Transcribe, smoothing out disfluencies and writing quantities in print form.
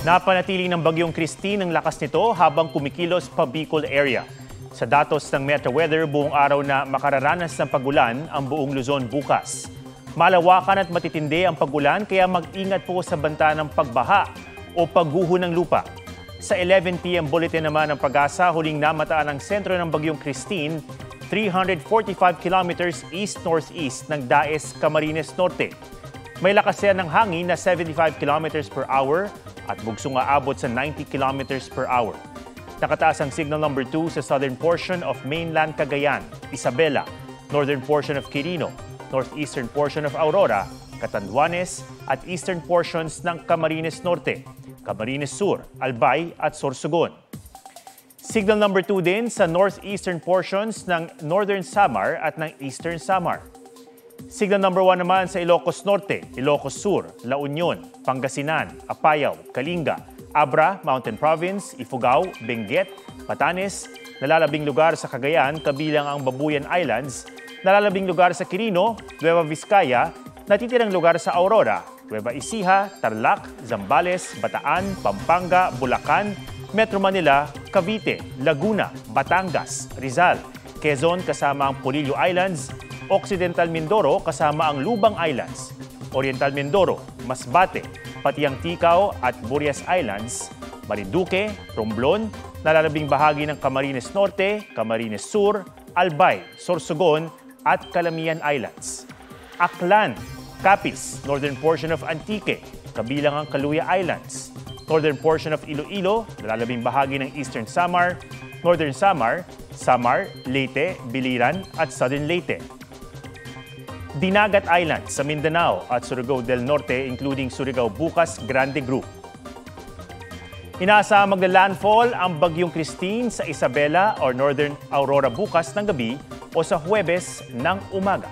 Napanatili ng bagyong Christine ang lakas nito habang kumikilos pa Bicol area. Sa datos ng Metro Weather, buong araw na makararanas ng pagulan ang buong Luzon bukas. Malawakan at matitindi ang pagulan kaya mag-ingat po sa banta ng pagbaha o pagguho ng lupa. Sa 11 p.m. bulletin naman ng Pag-asa, huling namataan ang sentro ng bagyong Christine, 345 kilometers east-northeast ng Daes, Camarines Norte. May lakas yan ng hangin na 75 kilometers per hour at bugsong aabot sa 90 kilometers per hour. Nakataas ang signal number 2 sa southern portion of mainland Cagayan, Isabela, northern portion of Quirino, northeastern portion of Aurora, Catanduanes at eastern portions ng Camarines Norte, Camarines Sur, Albay at Sorsogon. Signal number 2 din sa northeastern portions ng Northern Samar at ng Eastern Samar. Signal number 1 naman sa Ilocos Norte, Ilocos Sur, La Union, Pangasinan, Apayao, Kalinga, Abra, Mountain Province, Ifugao, Benguet, Batanes, nalalabing lugar sa Cagayan kabilang ang Babuyan Islands, nalalabing lugar sa Quirino, Nueva Vizcaya, natitirang lugar sa Aurora, Nueva Ecija, Tarlac, Zambales, Bataan, Pampanga, Bulacan, Metro Manila, Cavite, Laguna, Batangas, Rizal, Quezon kasama ang Polillo Islands, Occidental Mindoro kasama ang Lubang Islands, Oriental Mindoro, Masbate, pati ang Ticao at Burias Islands, Marinduque, Romblon, nalalabing bahagi ng Camarines Norte, Camarines Sur, Albay, Sorsogon at Calamian Islands. Aklan, Capiz, northern portion of Antique, kabilang ang Caluya Islands, northern portion of Iloilo, nalalabing bahagi ng Eastern Samar, Northern Samar, Samar, Leyte, Biliran at Southern Leyte. Dinagat Island sa Mindanao at Surigao del Norte including Surigao Bukas Grande Group. Inaasahang magla-landfall ang bagyong Christine sa Isabela or Northern Aurora bukas ng gabi o sa Huwebes ng umaga.